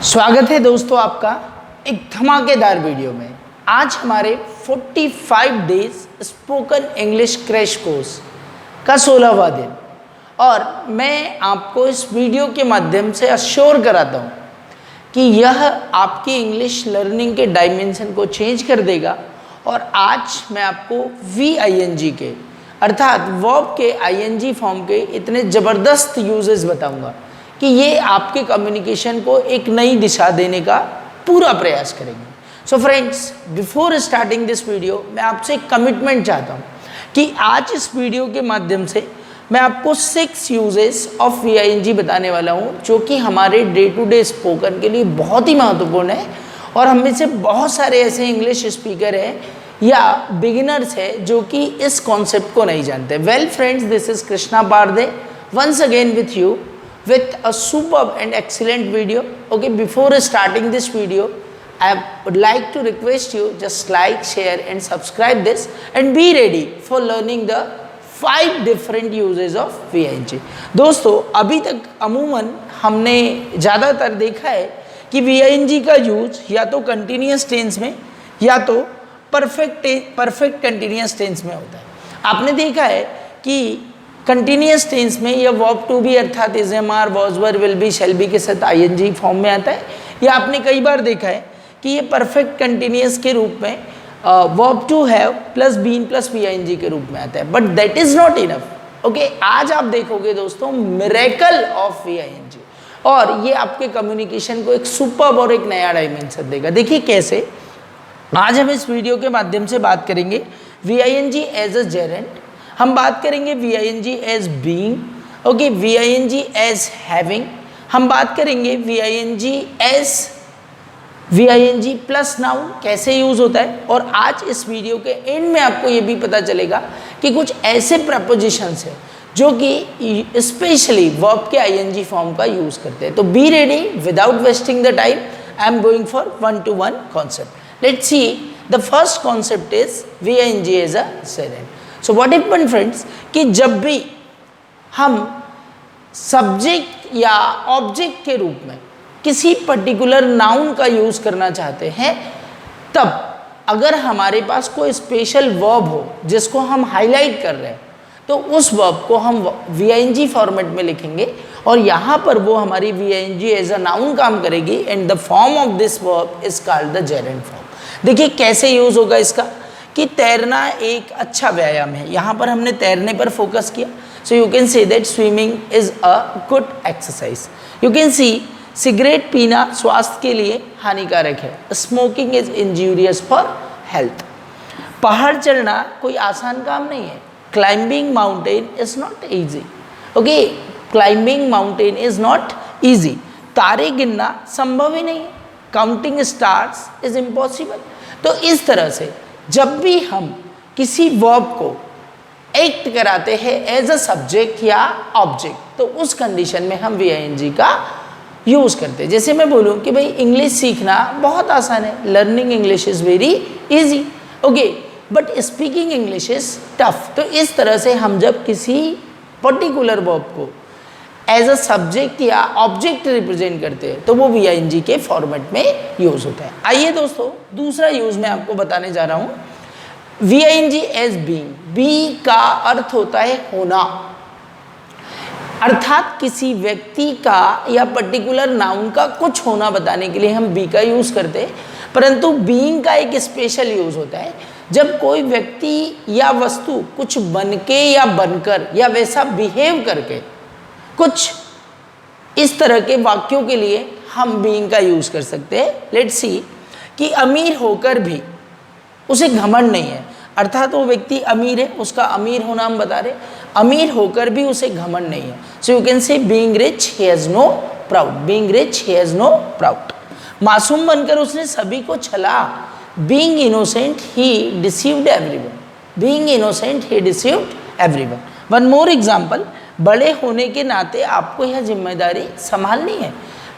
स्वागत है दोस्तों आपका एक धमाकेदार वीडियो में। आज हमारे 45 days spoken English crash course का 16वां दिन, और मैं आपको इस वीडियो के माध्यम से अश्योर कराता हूँ कि यह आपकी इंग्लिश लर्निंग के डायमेंशन को चेंज कर देगा। और आज मैं आपको VING के अर्थात वर्ब के ING फॉर्म के इतने ज़बरदस्त यूजेस बताऊँगा कि ये आपके कम्युनिकेशन को एक नई दिशा देने का पूरा प्रयास करेंगे। So friends, before starting this video मैं आपसे एक कमिटमेंट चाहता हूँ कि आज इस वीडियो के माध्यम से मैं आपको 6 यूजेस ऑफ VING बताने वाला हूँ, जो कि हमारे डे टू डे स्पोकन के लिए बहुत ही महत्वपूर्ण है। और हम में से बहुत सारे ऐसे इंग्लिश स्पीकर हैं या बिगिनर्स हैं जो कि इस कॉन्सेप्ट को नहीं जानते। Well friends, this is Krishna Parde once again with you with a superb and excellent video. Okay, before starting this video, I would like to request you just like, share and subscribe this and be ready for learning the 5 different uses of VING. दोस्तों, अभी तक अमूमन हमने ज़्यादातर देखा है कि VING का यूज या तो कंटिन्यूस टेंस में या तो परफेक्ट कंटिन्यूस टेंस में होता है। आपने देखा है कि कंटिन्यूस टेंस में यह वर्ब टू बी अर्थात is am are was were will be shall be के साथ ING फॉर्म में आता है। या आपने कई बार देखा है कि ये परफेक्ट कंटिन्यूस के रूप में verb to have plus been plus VING के रूप में आता है। But that is not enough. Okay, आज आप देखोगे दोस्तों मिरेकल ऑफ VING, और ये आपके कम्युनिकेशन को एक सुपर्ब और एक नया डायमेंशन देगा। देखिए कैसे। आज हम इस वीडियो के माध्यम से बात करेंगे VING एज अ जेरेंट, हम बात करेंगे VING as being, okay, VING as having, हम बात करेंगे VING प्लस नाउन कैसे यूज होता है। और आज इस वीडियो के एंड में आपको ये भी पता चलेगा कि कुछ ऐसे प्रपोजिशंस हैं जो कि स्पेशली वर्ब के ING फॉर्म का यूज करते हैं। तो be ready, without wasting the time I am going for 1-to-1 concept. Let's see the first concept is VING as a gerund. So what happen friends कि जब भी हम subject या ऑब्जेक्ट के रूप में किसी पर्टिकुलर नाउन का यूज करना चाहते हैं, तब अगर हमारे पास कोई स्पेशल वर्ब हो जिसको हम हाईलाइट कर रहे हैं, तो उस वर्ब को हम VING फॉर्मेट में लिखेंगे और यहाँ पर वो हमारी VING एज अ नाउन काम करेगी and the form of this verb is called the Geraint form. देखिए कैसे यूज होगा इसका कि तैरना एक अच्छा व्यायाम है। यहाँ पर हमने तैरने पर फोकस किया। सो you can say that swimming is a good exercise. You can see cigarette पीना स्वास्थ्य के लिए हानिकारक है। Smoking is injurious for health. पहाड़ चढ़ना कोई आसान काम नहीं है। Climbing mountain is not easy. Okay, climbing mountain is not easy. तारे गिनना संभव ही नहीं है। Counting stars is impossible. तो इस तरह से जब भी हम किसी वर्ब को एक्ट कराते हैं एज अ सब्जेक्ट या ऑब्जेक्ट, तो उस कंडीशन में हम VING का यूज करते हैं। जैसे मैं बोलूँ कि भाई इंग्लिश सीखना बहुत आसान है, learning English is very easy, okay, but speaking English is tough. तो इस तरह से हम जब किसी पर्टिकुलर वर्ब को एज अ सब्जेक्ट या ऑब्जेक्ट रिप्रेजेंट करते हैं तो वो VING के फॉर्मेट में यूज होता है। आइए दोस्तों, दूसरा यूज मैं आपको बताने जा रहा हूँ VING एज बीइंग। बी का अर्थ होता है होना, अर्थात किसी व्यक्ति का या पर्टिकुलर नाउन का कुछ होना बताने के लिए हम बी का यूज करते हैं। परंतु बीइंग का एक स्पेशल यूज होता है जब कोई व्यक्ति या वस्तु कुछ बनके या बनकर या वैसा बिहेव करके कुछ इस तरह के वाक्यों के लिए हम बीइंग का यूज कर सकते हैं। लेट्स सी कि अमीर होकर भी उसे घमंड नहीं है, अर्थात वो व्यक्ति अमीर है, उसका अमीर होना हम बता रहे, अमीर होकर भी उसे घमंड नहीं है। So you can say being rich he has no proud. Being rich he has no proud. मासूम बनकर उसने सभी को छला। Being innocent he deceived everyone. Being innocent he deceived everyone. One more example, बड़े होने के नाते आपको यह जिम्मेदारी संभालनी है।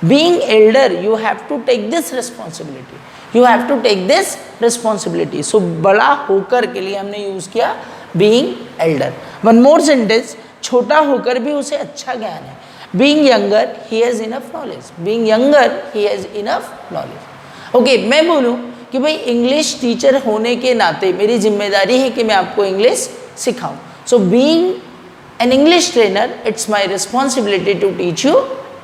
Being elder you have to take this responsibility. You have to take this responsibility. So बड़ा होकर के लिए हमने यूज किया being Elder. One more sentence, छोटा होकर भी उसे अच्छा ज्ञान है। Being younger he has enough knowledge, being younger he has enough knowledge. Okay, मैं बोलूँ कि भाई इंग्लिश टीचर होने के नाते मेरी जिम्मेदारी है कि मैं आपको इंग्लिश सिखाऊं। So being an English trainer it's my responsibility to teach you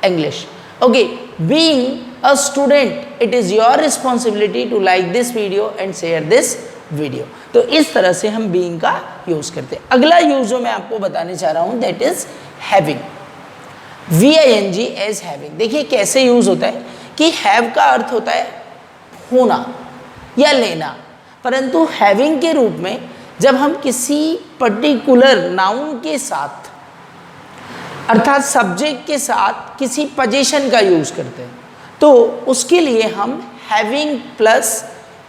English. Okay, being a student it is your responsibility to like this video and share this video. तो इस तरह से हम बीइंग का यूज़ करते हैं। अगला यूज़ जो मैं आपको बताने चाह रहा हूँ that is having, VING as having. देखिए कैसे यूज़ होता है कि हैव का अर्थ होता है होना या लेना, परंतु हैविंग के रूप में जब हम किसी पर्टिकुलर नाउन के साथ अर्थात सब्जेक्ट के साथ किसी पोजीशन का यूज़ करते हैं तो उसके लिए हम हैविंग प्लस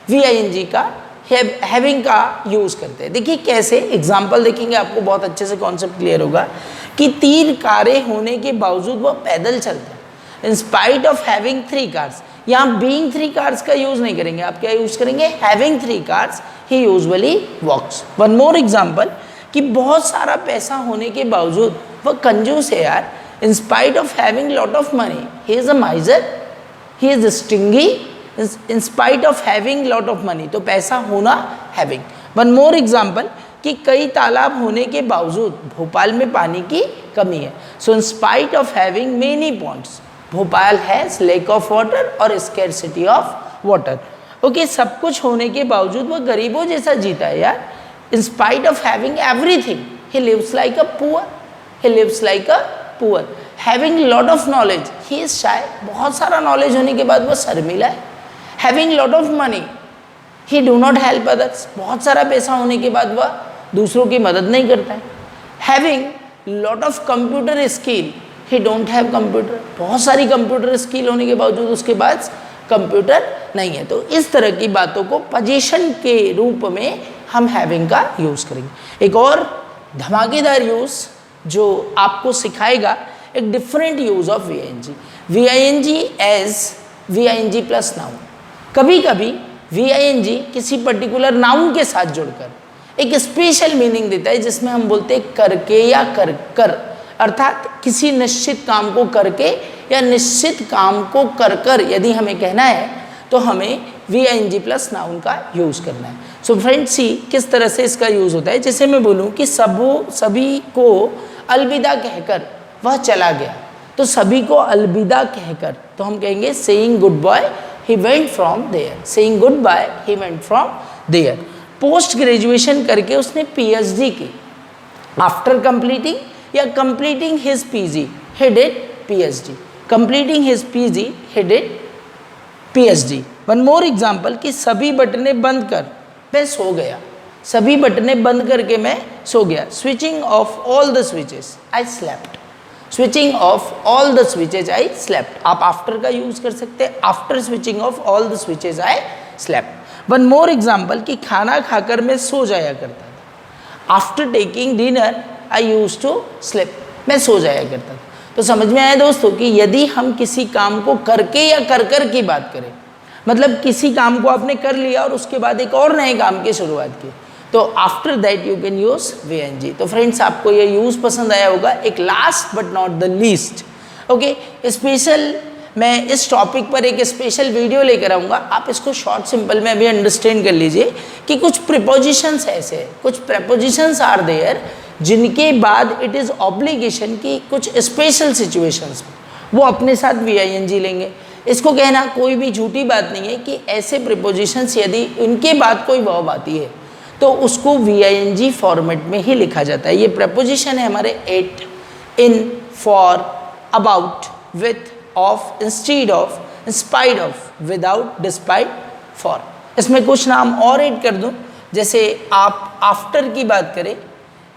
VING का हैविंग का यूज़ करते हैं। देखिए कैसे, एग्जाम्पल देखेंगे आपको बहुत अच्छे से कॉन्सेप्ट क्लियर होगा कि 3 कारें होने के बावजूद वो पैदल चलते हैं। इन स्पाइट ऑफ हैविंग 3 कार्स, यहाँ बीइंग 3 कार्स का यूज़ नहीं करेंगे, आप क्या यूज़ करेंगे, हैविंग 3 कार्स ही यूजुअली वॉक्स। वन मोर एग्जाम्पल कि बहुत सारा पैसा होने के बावजूद वह कंजूस है यार। In spite of having lot of money he is a माइजर, he is stingy. In spite of having lot of money, तो पैसा होना हैविंग। वन मोर एग्जाम्पल कि कई तालाब होने के बावजूद भोपाल में पानी की कमी है। So in spite of having many ponds Bhopal has lake of water और स्कैरसिटी ऑफ वाटर। ओके, सब कुछ होने के बावजूद वह गरीबों जैसा जीता है यार। In spite of having everything he lives like a poor, he lives like a poor. Having lot of knowledge he is shy, बहुत सारा नॉलेज होने के बाद वह शर्मिला है। Having lot of money he do not help others, बहुत सारा पैसा होने के बाद वह दूसरों की मदद नहीं करता है। Having lot of computer skill he don't have computer, बहुत सारी कंप्यूटर स्किल होने के बावजूद उसके पास कंप्यूटर नहीं है। तो इस तरह की बातों को पोजीशन के रूप में हम हैविंग का यूज़ करेंगे। एक और धमाकेदार यूज़ जो आपको सिखाएगा एक different use of VING as VING plus noun. कभी कभी VING किसी पर्टिकुलर नाउन के साथ जुड़कर एक स्पेशल मीनिंग देता है जिसमें हम बोलते हैं करके या कर, अर्थात किसी निश्चित काम को करके या निश्चित काम को कर यदि हमें कहना है तो हमें VING प्लस नाउन का यूज़ करना है। सो फ्रेंड्स सी किस तरह से इसका यूज़ होता है। जैसे मैं बोलूँ कि सभी को अलविदा कहकर वह चला गया, तो सभी को अलविदा कहकर तो हम कहेंगे saying goodbye he went from there, saying goodbye he went from there. Post graduation करके उसने PhD की, आफ्टर कंप्लीटिंग या completing his PG he did PhD, completing his PG he did PhD। One more example कि सभी बटनें बंद कर मैं सो गया, सभी बटनें बंद करके मैं सो गया। Switching off all the switches I slept, switching off all the switches I slept. आप आफ्टर का यूज कर सकते हैं, after switching off all the switches I slept. One more example कि खाना खाकर मैं सो जाया करता था, after taking dinner I use to sleep, मैं सो जाया करता था। तो समझ में आया दोस्तों कि यदि हम किसी काम को करके या कर की बात करें, मतलब किसी काम को आपने कर लिया और उसके बाद एक और नए काम की शुरुआत की, तो after that you can use VING। तो फ्रेंड्स आपको ये यूज़ पसंद आया होगा। एक last but not the least, okay, special मैं इस टॉपिक पर एक स्पेशल वीडियो लेकर आऊँगा। आप इसको शॉर्ट सिंपल में अभी अंडरस्टैंड कर लीजिए कि कुछ प्रीपोजिशंस ऐसे हैं, कुछ प्रीपोजिशंस आर देयर जिनके बाद इट इज़ ऑब्लिगेशन की कुछ स्पेशल सिचुएशंस में वो अपने साथ VING लेंगे। इसको कहना कोई भी झूठी बात नहीं है कि ऐसे प्रीपोजिशंस यदि इनके बाद कोई वर्ब आती है तो उसको VING फॉर्मेट में ही लिखा जाता है। ये प्रीपोजिशन है हमारे at, in, for, about, with, of, instead of, in spite of, without, despite, for. इसमें कुछ नाम और ऐड कर दूं, जैसे आप आफ्टर की बात करें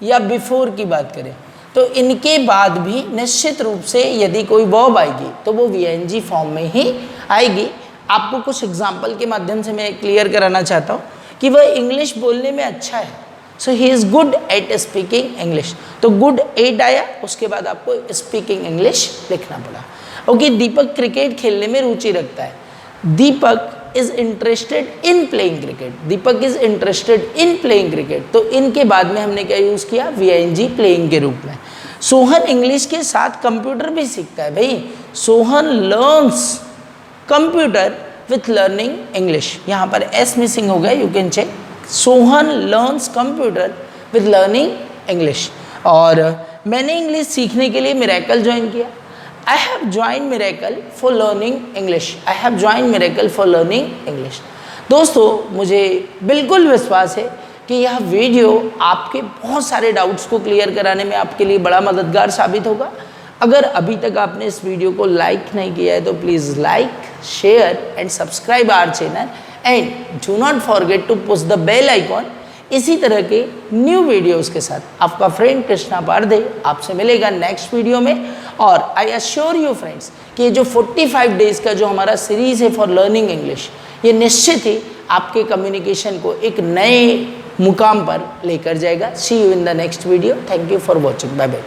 या बिफोर की बात करें तो इनके बाद भी निश्चित रूप से यदि कोई वर्ब आएगी तो वो VING फॉर्म में ही आएगी। आपको कुछ एग्जाम्पल के माध्यम से मैं क्लियर कराना चाहता हूँ कि वह इंग्लिश बोलने में अच्छा है, so he is good at speaking English. तो गुड एट आया, उसके बाद आपको स्पीकिंग इंग्लिश लिखना पड़ा। ओके, दीपक क्रिकेट खेलने में रुचि रखता है, Deepak is interested in playing cricket, Deepak is interested in playing cricket. तो इनके बाद में हमने क्या यूज़ किया, VING प्लेइंग के रूप में। सोहन इंग्लिश के साथ कंप्यूटर भी सीखता है भाई। Sohan learns computer with learning English. यहाँ पर एस मिसिंग हो गया, you can check. Sohan learns computer with learning English. और मैंने इंग्लिश सीखने के लिए मिरेकल ज्वाइन किया। I have join Miracle for learning English. I have join Miracle for learning English. दोस्तों, मुझे बिल्कुल विश्वास है कि यह वीडियो आपके बहुत सारे डाउट्स को क्लियर कराने में आपके लिए बड़ा मददगार साबित होगा। अगर अभी तक आपने इस वीडियो को लाइक नहीं किया है तो please like, share and subscribe our channel and do not forget to push the bell icon. इसी तरह के न्यू वीडियोस के साथ आपका फ्रेंड कृष्णा पारदे आपसे मिलेगा नेक्स्ट वीडियो में। और आई अश्योर यू फ्रेंड्स कि ये जो 45 डेज़ का जो हमारा सीरीज़ है फॉर लर्निंग इंग्लिश, ये निश्चित ही आपके कम्युनिकेशन को एक नए मुकाम पर लेकर जाएगा। See you in the next video. Thank you for watching. Bye bye.